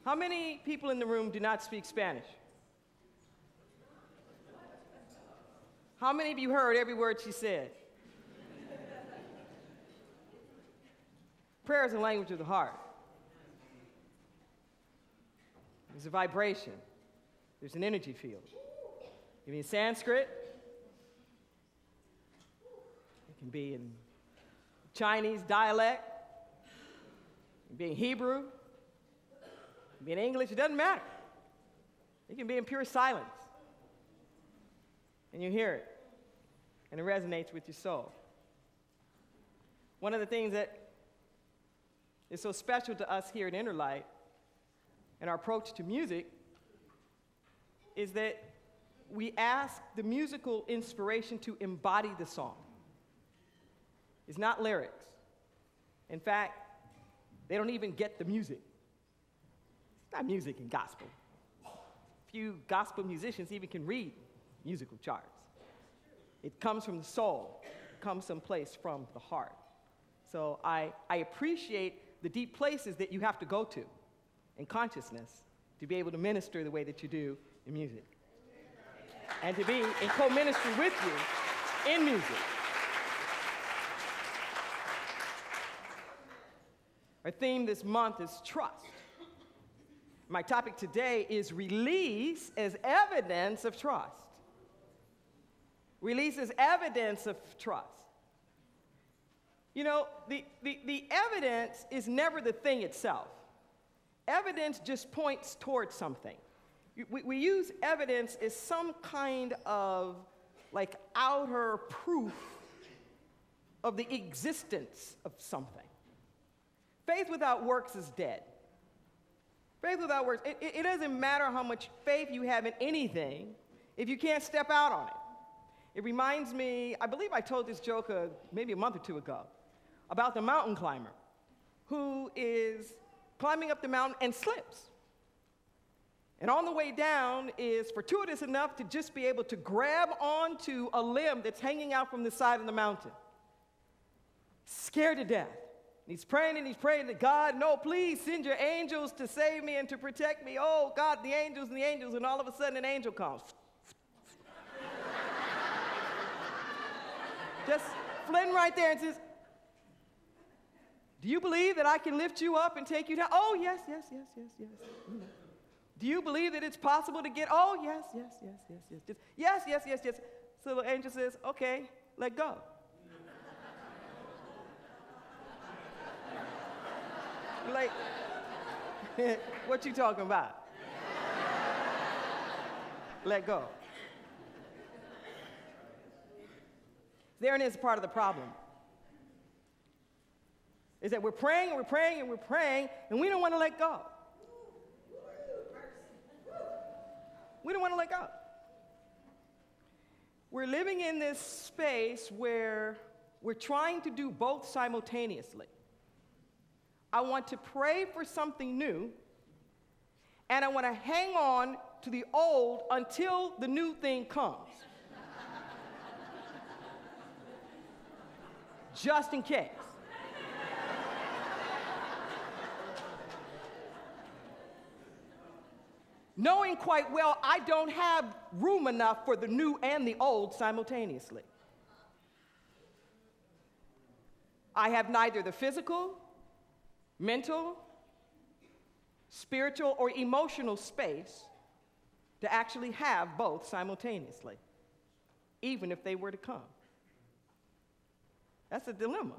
How many people in the room do not speak Spanish? How many of you heard every word she said? Prayer is a language of the heart. There's a vibration. There's an energy field. It can be in Sanskrit. It can be in Chinese dialect. It can be in Hebrew. It can be in English. It doesn't matter. It can be in pure silence. And you hear it. And it resonates with your soul. One of the things that is so special to us here at Inner Light and our approach to music is that we ask the musical inspiration to embody the song. It's not lyrics. In fact, they don't even get the music. It's not music in gospel. Few gospel musicians even can read musical charts. It comes from the soul. It comes someplace from the heart. So I appreciate the deep places that you have to go to in consciousness to be able to minister the way that you do in music. And to be in co-ministry with you in music. Our theme this month is trust. My topic today is release as evidence of trust. Release as evidence of trust. You know, the evidence is never the thing itself. Evidence just points towards something. We use evidence as some kind of like outer proof of the existence of something. Faith without works is dead. Faith without works, it doesn't matter how much faith you have in anything if you can't step out on it. It reminds me, I believe I told this joke maybe a month or two ago, about the mountain climber who is climbing up the mountain and slips. And on the way down is fortuitous enough to just be able to grab onto a limb that's hanging out from the side of the mountain. Scared to death. And he's praying to God, no, please send your angels to save me and to protect me. Oh, God, the angels, and all of a sudden an angel comes. Just flitting right there and says, do you believe that I can lift you up and take you down? Oh, yes. Do you believe that it's possible to get? Oh, yes. Yes. So the angel says, okay, let go. You're like, what you talking about? Let go. Therein is part of the problem. Is that we're praying, and we don't want to let go. We don't want to let go. We're living in this space where we're trying to do both simultaneously. I want to pray for something new, and I want to hang on to the old until the new thing comes. Just in case. Knowing quite well I don't have room enough for the new and the old simultaneously. I have neither the physical, mental, spiritual, or emotional space to actually have both simultaneously, even if they were to come. That's a dilemma.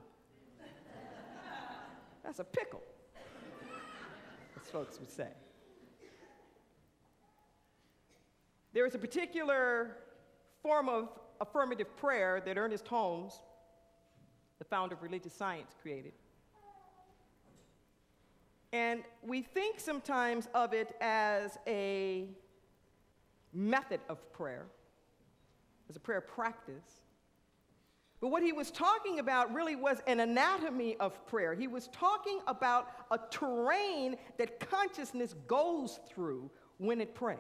That's a pickle, as folks would say. There is a particular form of affirmative prayer that Ernest Holmes, the founder of religious science, created. And we think sometimes of it as a method of prayer, as a prayer practice. But what he was talking about really was an anatomy of prayer. He was talking about a terrain that consciousness goes through when it prays.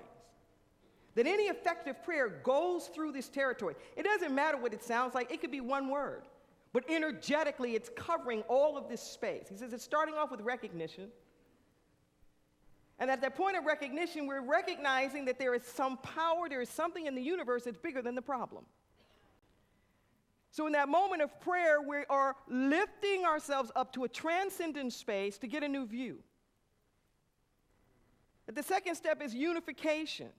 That any effective prayer goes through this territory. It doesn't matter what it sounds like. It could be one word. But energetically, it's covering all of this space. He says it's starting off with recognition. And at that point of recognition, we're recognizing that there is some power, there is something in the universe that's bigger than the problem. So in that moment of prayer, we are lifting ourselves up to a transcendent space to get a new view. But the second step is unification.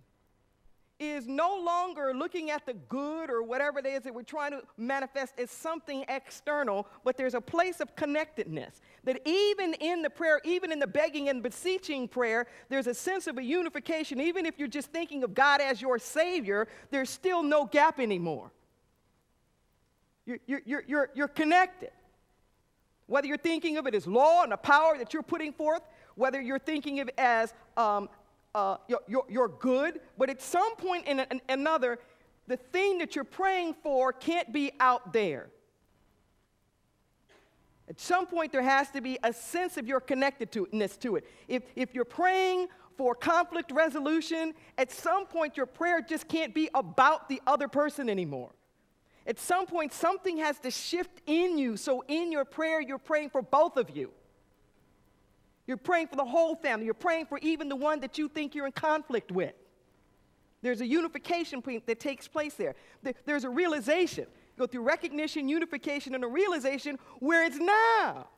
Is no longer looking at the good or whatever it is that we're trying to manifest as something external, but there's a place of connectedness. That even in the prayer, even in the begging and beseeching prayer, there's a sense of a unification. Even if you're just thinking of God as your Savior, there's still no gap anymore. You're connected. Whether you're thinking of it as law and the power that you're putting forth, whether you're thinking of it as you're good, but at some point in another, the thing that you're praying for can't be out there. At some point, there has to be a sense of your connectedness to it. If you're praying for conflict resolution, at some point, your prayer just can't be about the other person anymore. At some point, something has to shift in you, so in your prayer, you're praying for both of you. You're praying for the whole family. You're praying for even the one that you think you're in conflict with. There's a unification point that takes place there. There's a realization. You go through recognition, unification, and a realization where it's now.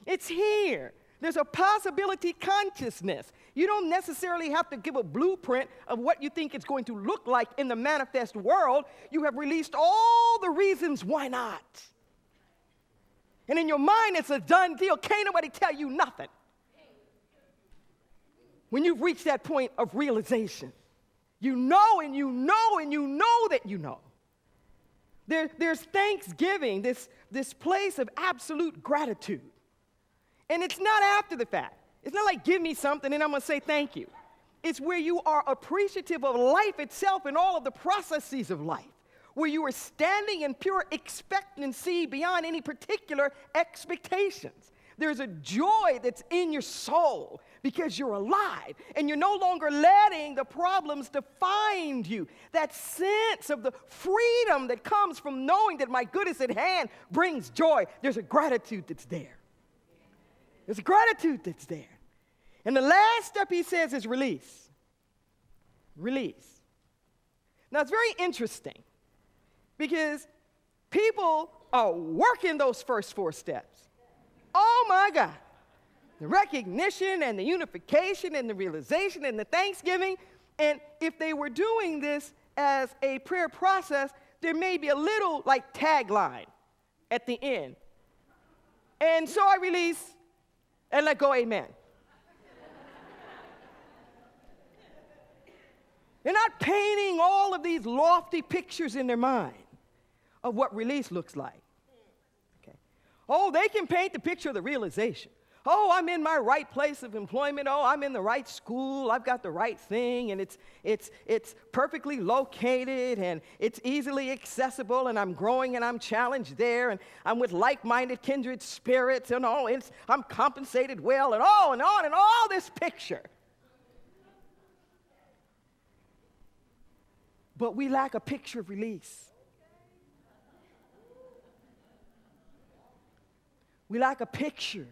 It's here. There's a possibility consciousness. You don't necessarily have to give a blueprint of what you think it's going to look like in the manifest world. You have released all the reasons why not. And in your mind, it's a done deal. Can't nobody tell you nothing. When you've reached that point of realization, you know and you know and you know that you know. There's thanksgiving, this place of absolute gratitude. And it's not after the fact. It's not like, give me something and I'm going to say thank you. It's where you are appreciative of life itself and all of the processes of life, where you are standing in pure expectancy beyond any particular expectations. There's a joy that's in your soul because you're alive and you're no longer letting the problems define you. That sense of the freedom that comes from knowing that my good is at hand brings joy. There's a gratitude that's there. There's a gratitude that's there. And the last step, he says, is release. Release. Now, it's very interesting because people are working those first 4 steps. Oh, my God. The recognition and the unification and the realization and the thanksgiving. And if they were doing this as a prayer process, there may be a little like tagline at the end. And so I release and let go, amen. They're not painting all of these lofty pictures in their mind of what release looks like. Okay. Oh, they can paint the picture of the realization. Oh, I'm in my right place of employment. Oh, I'm in the right school. I've got the right thing, and it's perfectly located, and it's easily accessible, and I'm growing, and I'm challenged there, and I'm with like-minded kindred spirits, and I'm compensated well, and on and on, and all this picture. But we lack a picture of release. We lack a picture.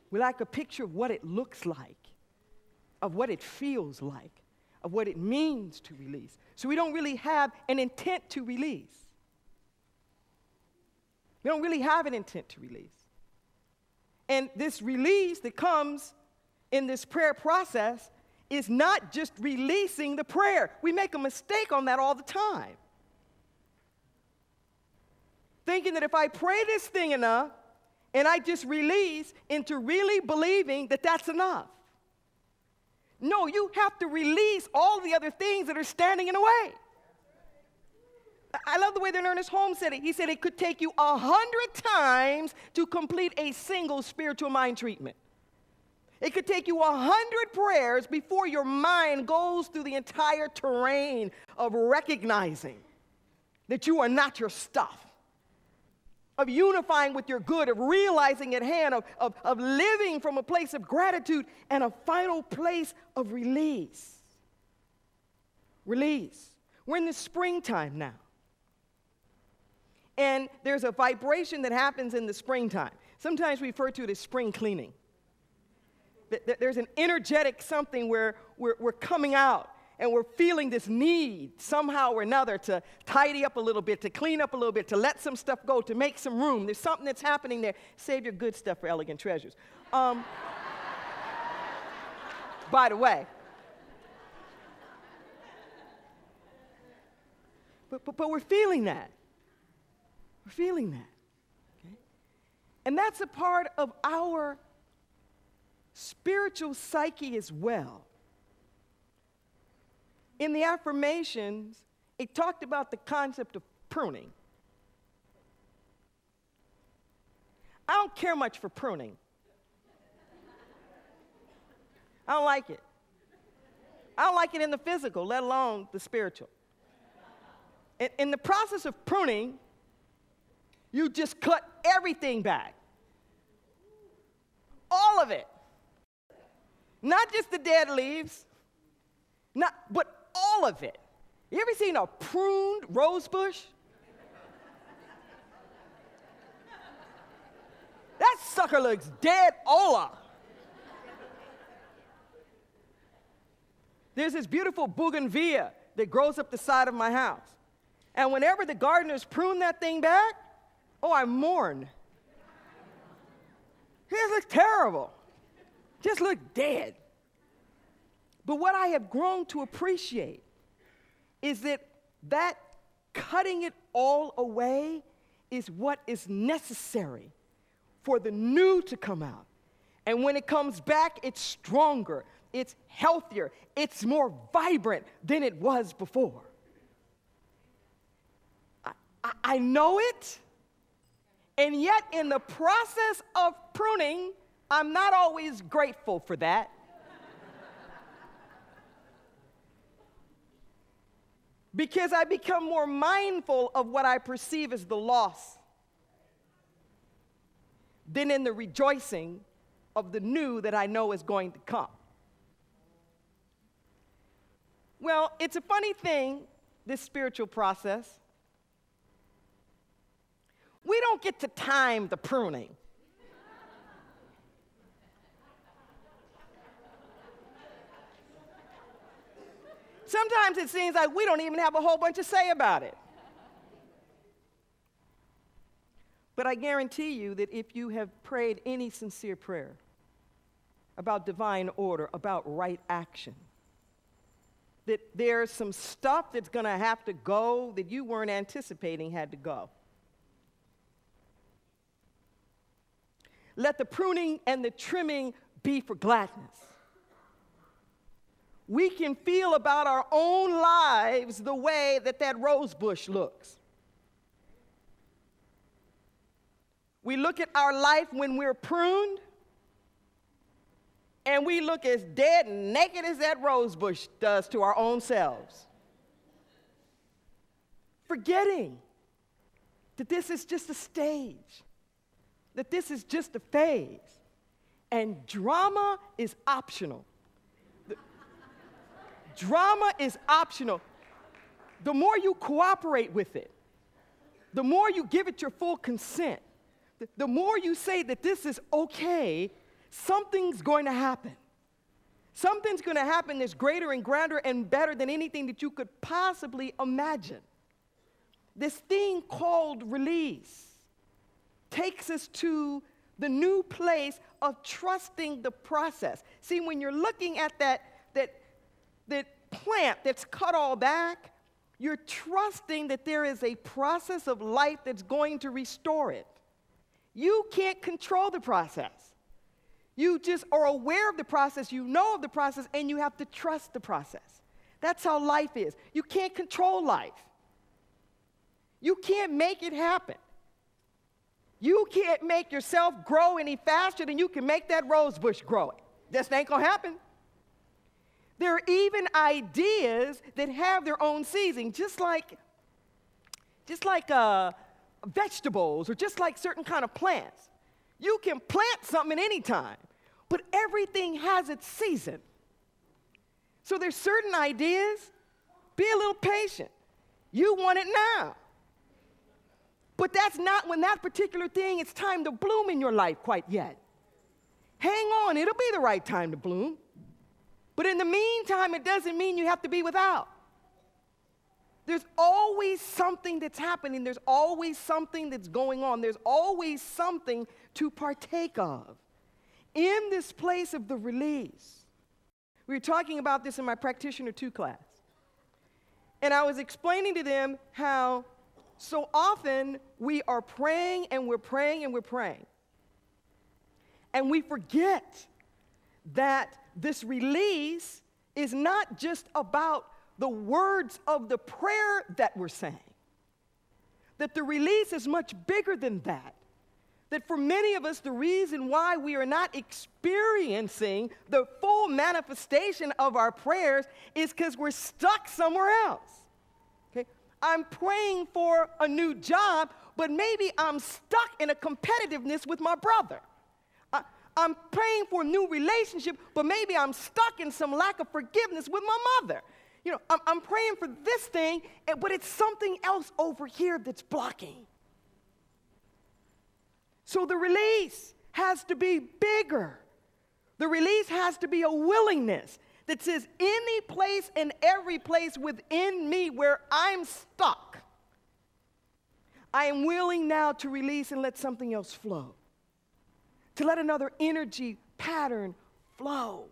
We lack a picture of what it looks like, of what it feels like, of what it means to release. So we don't really have an intent to release. We don't really have an intent to release. And this release that comes in this prayer process is not just releasing the prayer. We make a mistake on that all the time. Thinking that if I pray this thing enough, and I just release into really believing that that's enough. No, you have to release all the other things that are standing in the way. I love the way that Ernest Holmes said it. He said it could take you 100 times to complete a single spiritual mind treatment. It could take you 100 prayers before your mind goes through the entire terrain of recognizing that you are not your stuff, of unifying with your good, of realizing at hand, of living from a place of gratitude, and a final place of release. Release. We're in the springtime now. And there's a vibration that happens in the springtime. Sometimes we refer to it as spring cleaning. there's an energetic something where we're coming out and we're feeling this need somehow or another to tidy up a little bit, to clean up a little bit, to let some stuff go, to make some room. There's something that's happening there. Save your good stuff for elegant treasures. By the way. But we're feeling that. We're feeling that. Okay? And that's a part of our spiritual psyche as well. In the affirmations, it talked about the concept of pruning. I don't care much for pruning. I don't like it. I don't like it in the physical, let alone the spiritual. In the process of pruning, you just cut everything back. All of it. Not just the dead leaves, but all of it. You ever seen a pruned rose bush? That sucker looks dead Ola. There's this beautiful bougainvillea that grows up the side of my house. And whenever the gardeners prune that thing back, oh, I mourn. It looks terrible. Just look dead. But what I have grown to appreciate is that cutting it all away is what is necessary for the new to come out. And when it comes back, it's stronger, it's healthier, it's more vibrant than it was before. I know it, and yet in the process of pruning, I'm not always grateful for that. Because I become more mindful of what I perceive as the loss than in the rejoicing of the new that I know is going to come. Well, it's a funny thing, this spiritual process. We don't get to time the pruning. Sometimes it seems like we don't even have a whole bunch to say about it. But I guarantee you that if you have prayed any sincere prayer about divine order, about right action, that there's some stuff that's going to have to go that you weren't anticipating had to go. Let the pruning and the trimming be for gladness. We can feel about our own lives the way that rose bush looks. We look at our life when we're pruned, and we look as dead and naked as that rose bush does to our own selves. Forgetting that this is just a stage, that this is just a phase, and drama is optional. Drama is optional. The more you cooperate with it, the more you give it your full consent, the more you say that this is okay, something's going to happen. Something's going to happen that's greater and grander and better than anything that you could possibly imagine. This thing called release takes us to the new place of trusting the process. See, when you're looking at that plant that's cut all back, you're trusting that there is a process of life that's going to restore it. You can't control the process. You just are aware of the process, you know of the process, and you have to trust the process. That's how life is. You can't control life. You can't make it happen. You can't make yourself grow any faster than you can make that rose bush grow. Just ain't gonna happen. There are even ideas that have their own season, just like vegetables or just like certain kind of plants. You can plant something at any time, but everything has its season. So there's certain ideas, be a little patient. You want it now. But that's not when that particular thing, it's time to bloom in your life quite yet. Hang on, it'll be the right time to bloom. But in the meantime, it doesn't mean you have to be without. There's always something that's happening. There's always something that's going on. There's always something to partake of. In this place of the release, we were talking about this in my Practitioner 2 class. And I was explaining to them how so often we are praying and we're praying and we're praying. And we forget that this release is not just about the words of the prayer that we're saying. That the release is much bigger than that. That for many of us, the reason why we are not experiencing the full manifestation of our prayers is because we're stuck somewhere else. Okay? I'm praying for a new job, but maybe I'm stuck in a competitiveness with my brother. I'm praying for a new relationship, but maybe I'm stuck in some lack of forgiveness with my mother. You know, I'm praying for this thing, but it's something else over here that's blocking. So the release has to be bigger. The release has to be a willingness that says, any place and every place within me where I'm stuck, I am willing now to release and let something else flow. To let another energy pattern flow.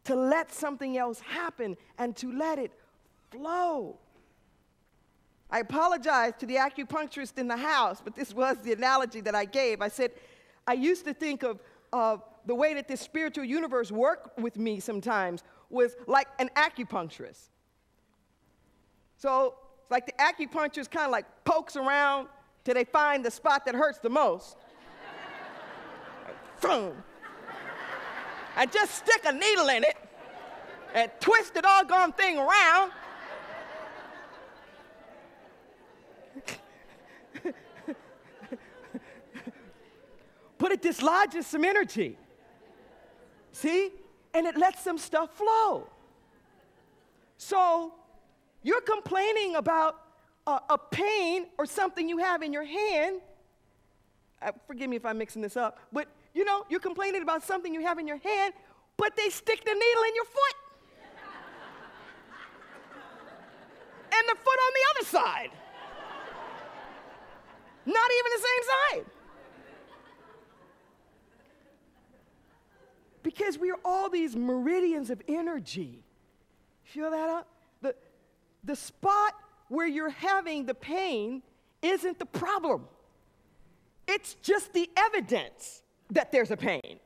To let something else happen and to let it flow. I apologize to the acupuncturist in the house, but this was the analogy that I gave. I said, I used to think of the way that this spiritual universe worked with me sometimes was like an acupuncturist. So, it's like the acupuncturist kind of like pokes around till they find the spot that hurts the most. Boom. And just stick a needle in it and twist the doggone thing around. But it dislodges some energy. See? And it lets some stuff flow. So you're complaining about a pain or something you have in your hand. Forgive me if I'm mixing this up, but you know, you're complaining about something you have in your hand, but they stick the needle in your foot. And the foot on the other side. Not even the same side. Because we are all these meridians of energy. Feel that up? The spot where you're having the pain isn't the problem. It's just the evidence that there's a pain.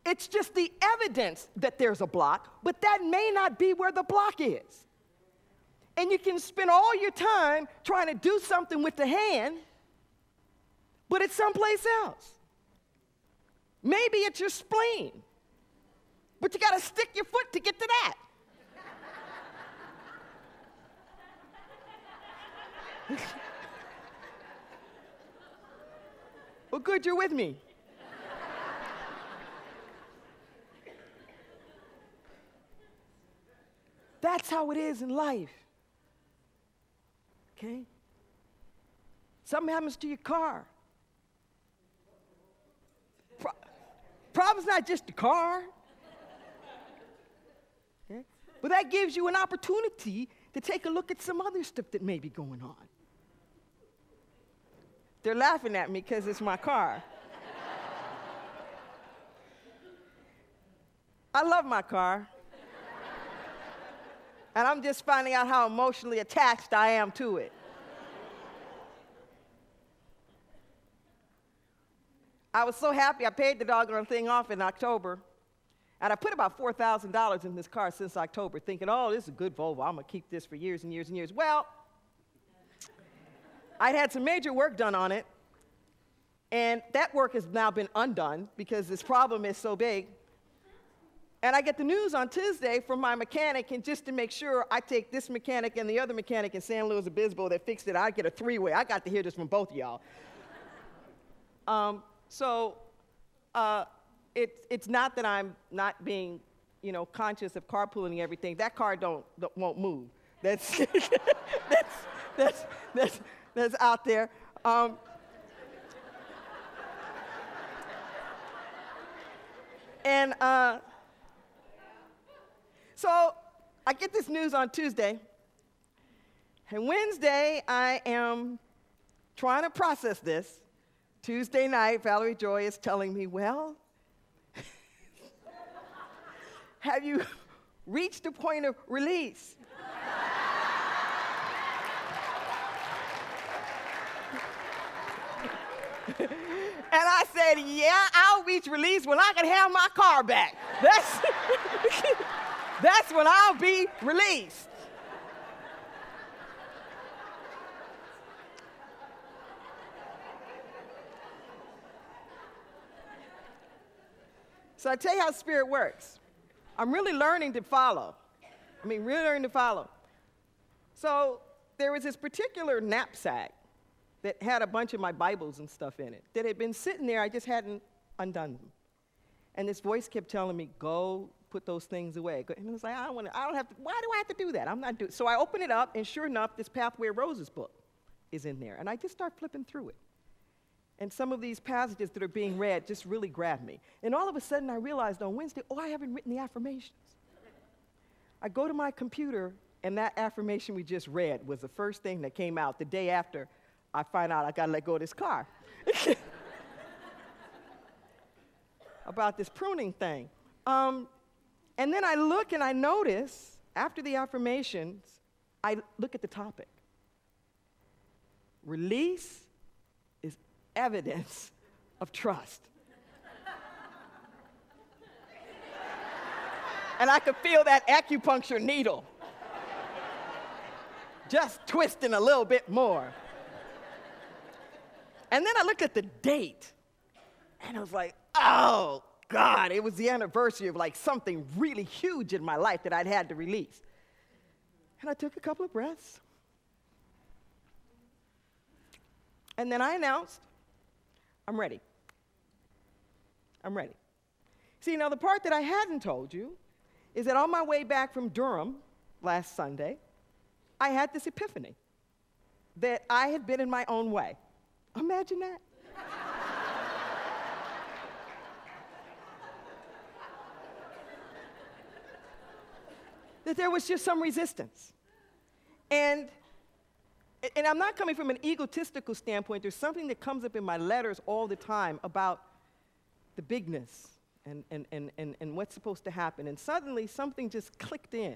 It's just the evidence that there's a block, but that may not be where the block is. And you can spend all your time trying to do something with the hand, but it's someplace else. Maybe it's your spleen, but you got to stick your foot to get to that. Well, good, you're with me. That's how it is in life. Okay? Something happens to your car. Problem's not just the car. Okay? But that gives you an opportunity to take a look at some other stuff that may be going on. They're laughing at me because it's my car. I love my car. And I'm just finding out how emotionally attached I am to it. I was so happy I paid the doggone thing off in October. And I put about $4,000 in this car since October, thinking, oh, this is a good Volvo. I'm going to keep this for years and years and years. Well, I'd had some major work done on it. And that work has now been undone because this problem is so big. And I get the news on Tuesday from my mechanic, and just to make sure, I take this mechanic and the other mechanic in San Luis Obispo that fixed it. I get a three-way. I got to hear this from both of y'all. It's not that I'm not being, conscious of carpooling and everything. That car won't move. That's that's out there. And so I get this news on Tuesday. And Wednesday, I am trying to process this. Tuesday night, Valerie Joy is telling me, well, have you reached a point of release? And I said, yeah, I'll reach release when I can have my car back. That's when I'll be released. So I tell you how Spirit works. I'm really learning to follow. Really learning to follow. So there was this particular knapsack that had a bunch of my Bibles and stuff in it that had been sitting there. I just hadn't undone them. And this voice kept telling me, go put those things away. And I was like, I don't have to, why do I have to do that? I'm not doing. So I open it up, and sure enough, this Pathway of Roses book is in there. And I just start flipping through it. And some of these passages that are being read just really grabbed me. And all of a sudden, I realized on Wednesday, I haven't written the affirmations. I go to my computer, and that affirmation we just read was the first thing that came out the day after I find out I got to let go of this car. About this pruning thing. And then I look and I notice, after the affirmations, I look at the topic. Release is evidence of trust. And I could feel that acupuncture needle just twisting a little bit more. And then I looked at the date, and I was like, oh, God, it was the anniversary of like something really huge in my life that I'd had to release. And I took a couple of breaths. And then I announced, I'm ready. I'm ready. See, now the part that I hadn't told you is that on my way back from Durham last Sunday, I had this epiphany that I had been in my own way. Imagine that. That there was just some resistance. And I'm not coming from an egotistical standpoint. There's something that comes up in my letters all the time about the bigness and what's supposed to happen. And suddenly something just clicked in.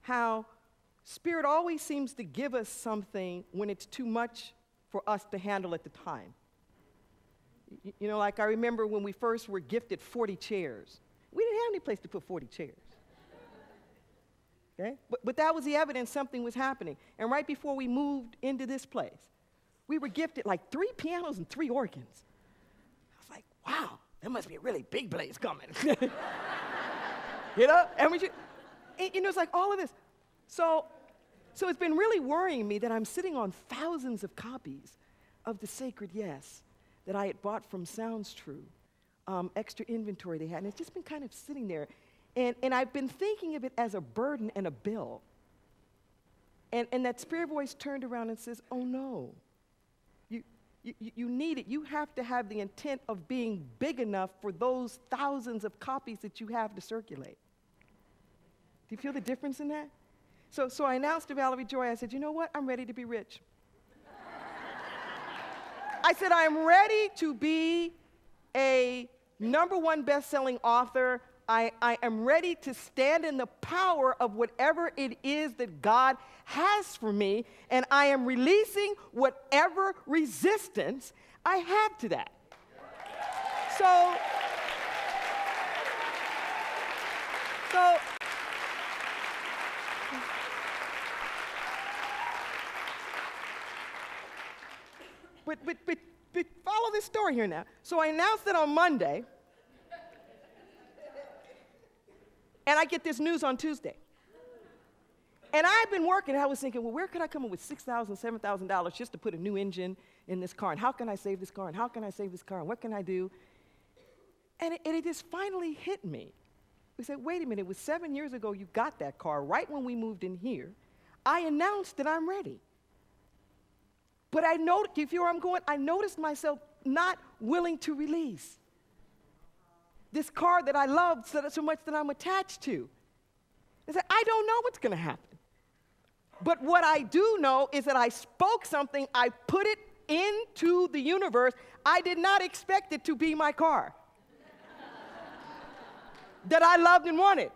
How Spirit always seems to give us something when it's too much for us to handle at the time. You know, like I remember when we first were gifted 40 chairs. We didn't have any place to put 40 chairs. Okay? But that was the evidence something was happening. And right before we moved into this place, we were gifted like 3 pianos and 3 organs. I was like, wow, there must be a really big place coming. You know? And it's like all of this. So it's been really worrying me that I'm sitting on thousands of copies of The Sacred Yes that I had bought from Sounds True, extra inventory they had, and it's just been kind of sitting there. And I've been thinking of it as a burden and a bill. And that spirit voice turned around and says, oh no, you need it. You have to have the intent of being big enough for those thousands of copies that you have to circulate. Do you feel the difference in that? So I announced to Valerie Joy, I said, you know what? I'm ready to be rich. I said, I'm ready to be a #1 best-selling author. I am ready to stand in the power of whatever it is that God has for me, and I am releasing whatever resistance I have to that. So But follow this story here now. So I announced it on Monday, and I get this news on Tuesday. And I've been working, I was thinking, well, where could I come up with $6,000, $7,000 just to put a new engine in this car? And how can I save this car? And how can I save this car? And what can I do? And it just finally hit me. We said, wait a minute, it was 7 years ago you got that car, right when we moved in here. I announced that I'm ready. But I noticed, if you know where I'm going, I noticed myself not willing to release. this car that I love so much that I'm attached to. I said, I don't know what's going to happen. But what I do know is that I spoke something, I put it into the universe. I did not expect it to be my car that I loved and wanted.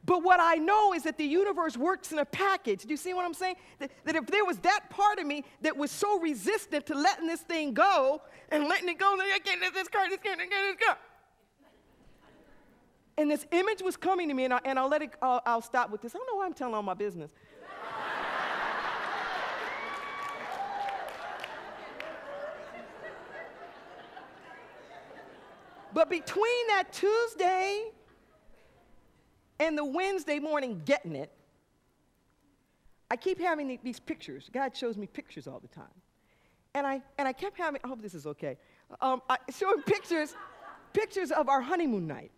But what I know is that the universe works in a package. Do you see what I'm saying? That if there was that part of me that was so resistant to letting this thing go and letting it go, I can't let this car, this car. And this image was coming to me, and I'll stop with this. I don't know why I'm telling all my business. But between that Tuesday and the Wednesday morning getting it, I keep having these pictures. God shows me pictures all the time. And I kept having, I hope this is okay, showing pictures of our honeymoon night.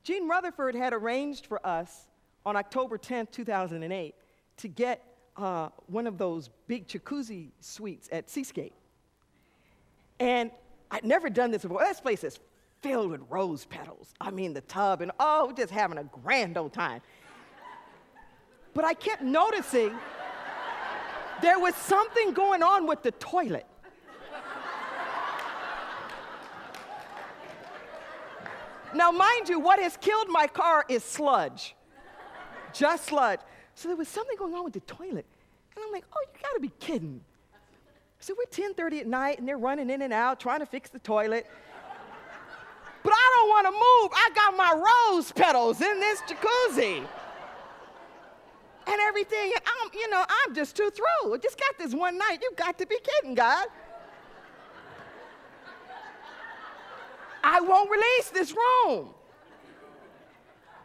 Gene Rutherford had arranged for us on October 10th, 2008, to get one of those big jacuzzi suites at Seascape. And I'd never done this before. This place is filled with rose petals. I mean, the tub, and we're just having a grand old time. But I kept noticing there was something going on with the toilet. Now, mind you, what has killed my car is sludge. Just sludge. So there was something going on with the toilet. And I'm like, you gotta be kidding. So we're 10:30 at night, and they're running in and out, trying to fix the toilet. But I don't want to move. I got my rose petals in this jacuzzi. And everything, and I'm just too through. I just got this one night. You got to be kidding, God. I won't release this room.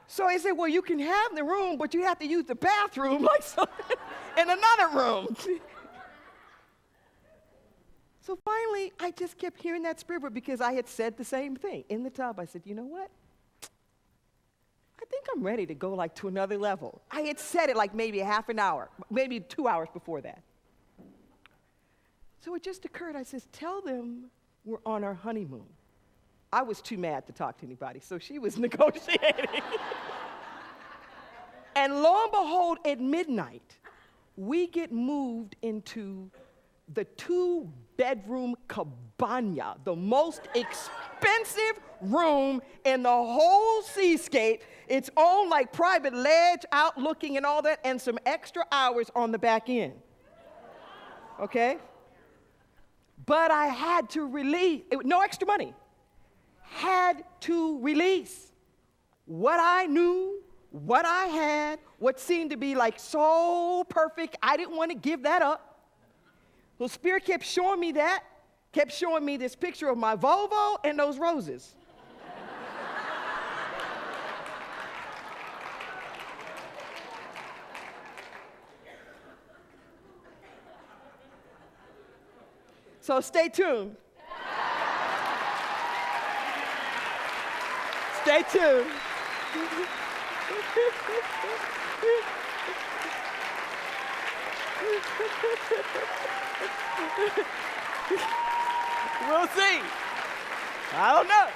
So he said, well, you can have the room, but you have to use the bathroom like something in another room. So finally, I just kept hearing that spirit because I had said the same thing in the tub. I said, you know what? I think I'm ready to go to another level. I had said it maybe a half an hour, maybe 2 hours before that. So it just occurred. I said, tell them we're on our honeymoon. I was too mad to talk to anybody, so she was negotiating. And lo and behold, at midnight, we get moved into the 2-bedroom cabana, the most expensive room in the whole seascape. Its own private ledge out looking and all that, and some extra hours on the back end. Okay? But I had to release, no extra money. Had to release what I knew, what I had, what seemed to be so perfect. I didn't want to give that up. The Spirit kept showing me that, kept showing me this picture of my Volvo and those roses. So stay tuned. Stay tuned. We'll see. I don't know.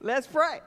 Let's pray.